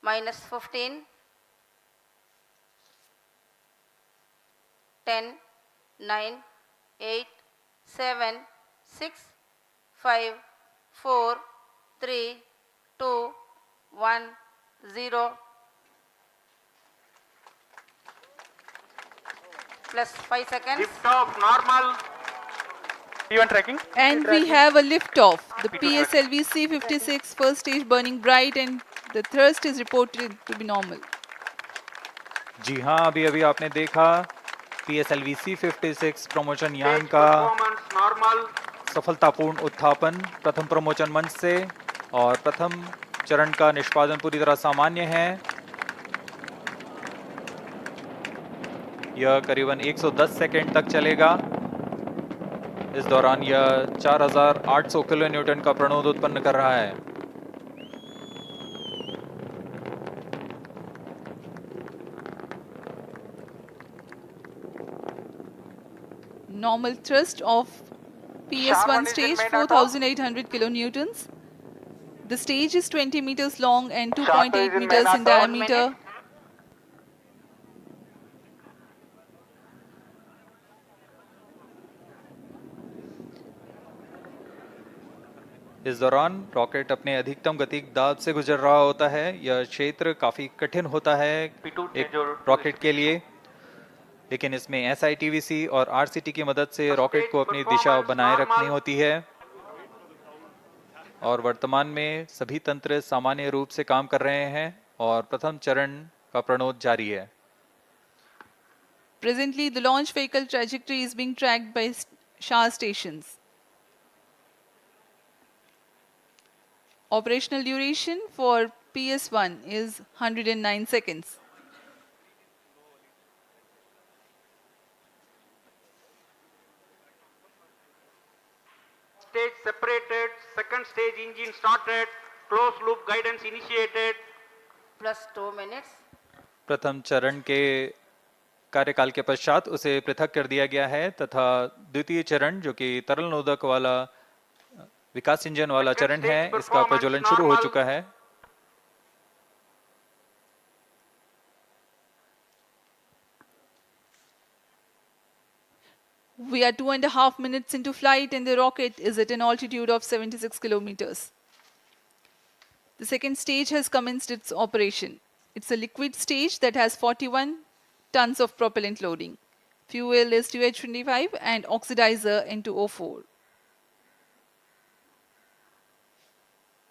-15, 10, 9, 8, 7, 6, 5, 4, 3, 2, 1, 0. Plus 5 seconds. Lift off normal. P1 tracking. And we have a lift-off. The PSLV C-56 first stage burning bright and the thrust is reported to be normal. जी हाँ, अभी अभी आपने देखा PSLV C-56 promotion यान Stage का performance normal. सफलतापूर्ण उत्थापन प्रथम प्रमोचन मंच से, और प्रथम चरण का निष्पादन पूरी तरह सामान्य है। यह करीबन 110 सेकंड तक चलेगा। इस दौरान यह 4800 किलो न्यूटन का प्रणोद उत्पन्न कर रहा है। Normal thrust of PS1 stage 4800 kilonewtons. The stage is 20 meters long and 2.8 meters in diameter. इस दौरान रॉकेट अपने अधिकतम गतिक दाब से गुजर रहा होता है। यह क्षेत्र काफी कठिन होता है एक रॉकेट के लिए, लेकिन इसमें SITVC और RCT की मदद से रॉकेट को अपनी दिशा बनाए रखनी होती है, और वर्तमान में सभी तंत्र सामान्य रूप से काम कर रहे हैं और प्रथम चरण का प्रणोद जारी है। Presently, the launch vehicle trajectory is being tracked by SHAR stations. Operational duration for PS1 is 109 seconds. Stage separated. Second stage engine started. Closed loop guidance initiated. Plus 2 minutes. प्रथम चरण के कार्यकाल के पश्चात उसे पृथक कर दिया गया है, तथा द्वितीय चरण जो कि तरल नोदक वाला विकास इंजन वाला चरण है, इसका प्रज्वलन शुरू हो चुका है। We are 2.5 minutes into flight and the rocket is at an altitude of 76 kilometers. The second stage has commenced its operation. It's a liquid stage that has 41 tons of propellant loading. Fuel is 2H25 and oxidizer N2O4.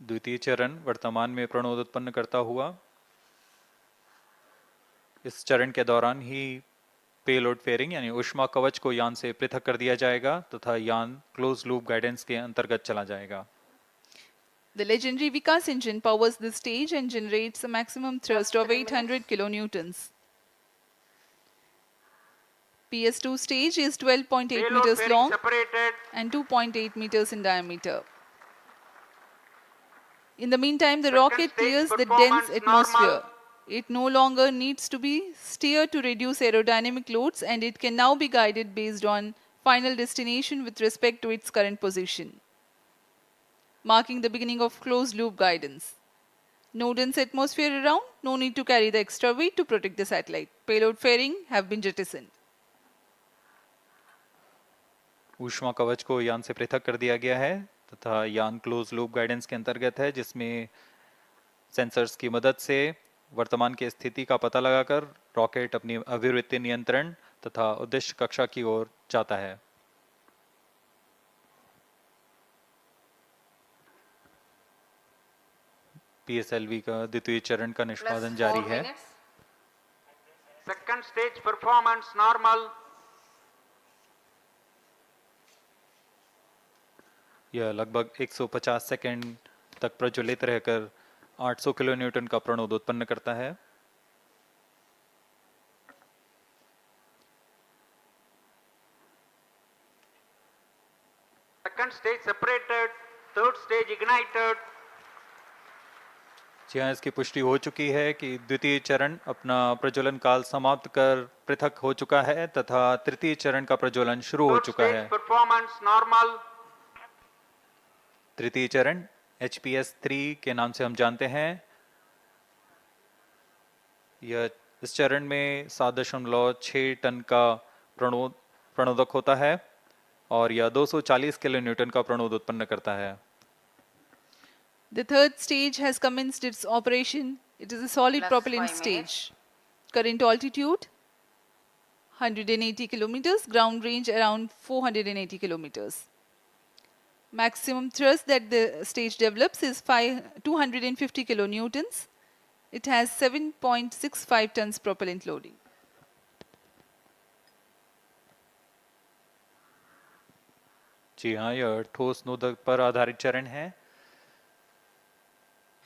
द्वितीय चरण वर्तमान में प्रणोद उत्पन्न करता हुआ। इस चरण के दौरान ही पेलोड फेयरिंग यानी ऊष्मा कवच को यान से पृथक कर दिया जाएगा तथा यान क्लोज लूप गाइडेंस के अंतर्गत चला जाएगा। The legendary Vikas engine powers this stage and generates a maximum thrust of 800 kilonewtons. PS2 stage is 12.8 Payload meters fairing long separated. and 2.8 meters in diameter. In the meantime, the Second rocket stage clears the performance dense atmosphere. normal. It no longer needs to be steered to reduce aerodynamic loads, and it can now be guided based on final destination with respect to its current position, marking the beginning of closed loop guidance. No dense atmosphere around, no need to carry the extra weight to protect the satellite. Payload fairing have been jettisoned. ऊष्मा कवच को यान से पृथक कर दिया गया है तथा यान क्लोज लूप गाइडेंस के अंतर्गत है, जिसमें सेंसर्स की मदद से वर्तमान की स्थिति का पता लगाकर रॉकेट अपनी अभिवृत्ति नियंत्रण तथा उद्देश्य कक्षा की ओर जाता है। PSLV का द्वितीय चरण का निष्पादन Plus जारी 4 है। minutes. Second stage performance normal. यह लगभग 150 सेकंड तक प्रज्वलित रहकर 800 किलो न्यूटन का प्रणोद उत्पन्न करता है। Second stage separated. Third stage ignited. जी हाँ, इसकी पुष्टि हो चुकी है कि द्वितीय चरण अपना प्रज्वलन काल समाप्त कर पृथक हो चुका है तथा तृतीय चरण का प्रज्वलन शुरू हो Third चुका stage है। performance normal. तृतीय चरण HPS 3 के नाम से हम जानते हैं। यह इस चरण में 7.6 टन का प्रणोदक होता है और यह 240 किलो न्यूटन का प्रणोद उत्पन्न करता है। The third stage has commenced its operation. It is a solid Plus propellant 5 minutes. stage. Current altitude 180 kilometers, ground range around 480 kilometers. Maximum thrust that the stage develops is 250 kilonewtons. It has 7.65 tons propellant loading. जी हाँ, यह ठोस नोदक पर आधारित चरण है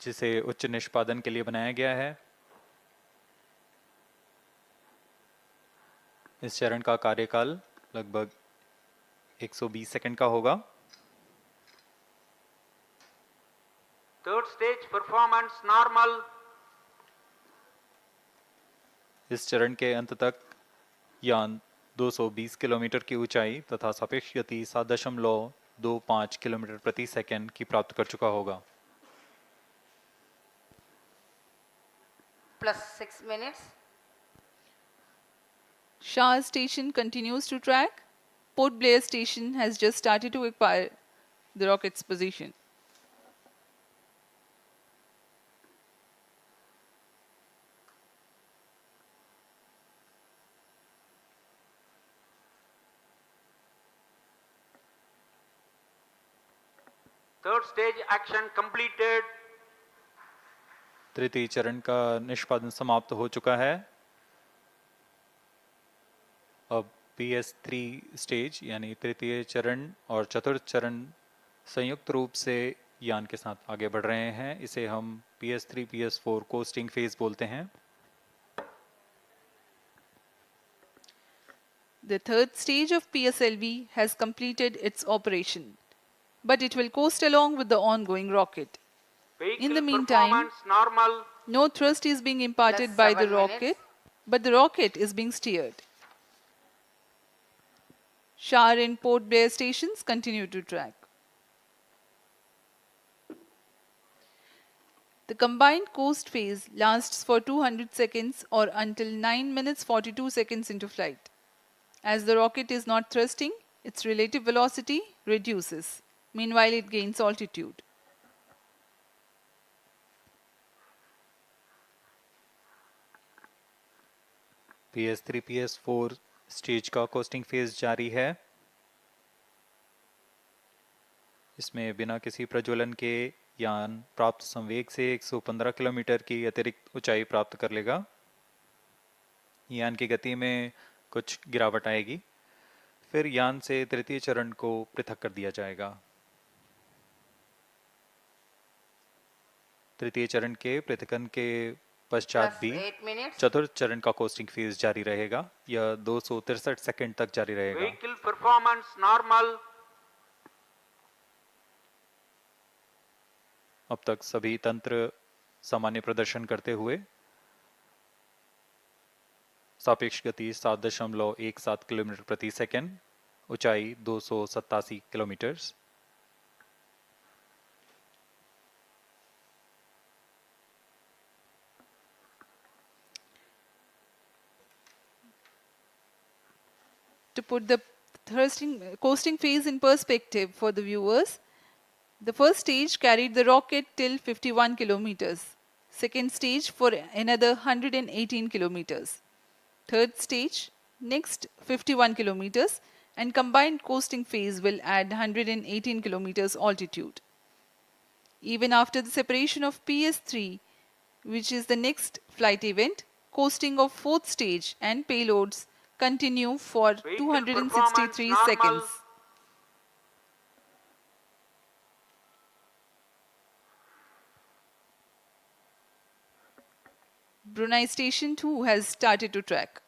जिसे उच्च निष्पादन के लिए बनाया गया है। इस चरण का कार्यकाल लगभग 120 सेकंड का होगा। Third stage performance normal. इस चरण के अंत तक यान 220 किलोमीटर की ऊंचाई तथा सापेक्ष गति 7.25 किलोमीटर प्रति सेकंड की प्राप्त कर चुका होगा। Plus 6 minutes. Shah station continues to track. Port Blair station has just started to acquire the rocket's position. Third stage action completed. तृतीय चरण का निष्पादन समाप्त हो चुका है। अब PS3 स्टेज यानी तृतीय चरण और चतुर्थ चरण संयुक्त रूप से यान के साथ आगे बढ़ रहे हैं। इसे हम PS3 PS4 कोस्टिंग फेज बोलते हैं। The third stage of PSLV has completed its operation, but it will coast along with the ongoing rocket. Vehicle In the meantime, performance normal. no thrust is being imparted Plus by the 7 minutes. rocket, but the rocket is being steered. Shar and Port Blair stations continue to track. The combined coast phase lasts for 200 seconds or until 9 minutes 42 seconds into flight. As the rocket is not thrusting, its relative velocity reduces. Meanwhile, it gains altitude. PS3 PS4 stage का costing phase जारी है। इसमें बिना किसी प्रज्वलन के यान प्राप्त संवेग से 115 किलोमीटर की अतिरिक्त ऊंचाई प्राप्त कर लेगा। यान की गति में कुछ गिरावट आएगी, फिर यान से तृतीय चरण को पृथक कर दिया जाएगा। तृतीय चरण के पृथकन के पश्चात Plus भी 8 minutes. चतुर्थ चरण का कोस्टिंग फेज जारी रहेगा। यह 263 सेकंड तक जारी रहेगा। Vehicle performance normal. अब तक सभी तंत्र सामान्य प्रदर्शन करते हुए सापेक्ष गति 7.17 किलोमीटर प्रति सेकंड, ऊंचाई 287 kilometre. To put the coasting phase in perspective for the viewers, the first stage carried the rocket till 51 kilometers. Second stage for another 118 kilometers. Third stage, next 51 kilometers, and combined coasting phase will add 118 kilometers altitude. Even after the separation of PS3, which is the next flight event, coasting of fourth stage and payloads continue for Vehicle 263 performance seconds. normal. Brunei Station 2 has started to track.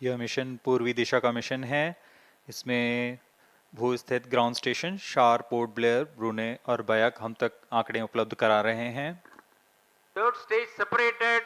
यह mission पूर्वी दिशा का mission है। इसमें भू-स्थित ground station शार, port Blair, ब्रूने और बयाक हम तक आंकड़े उपलब्ध करा रहे हैं। Third stage separated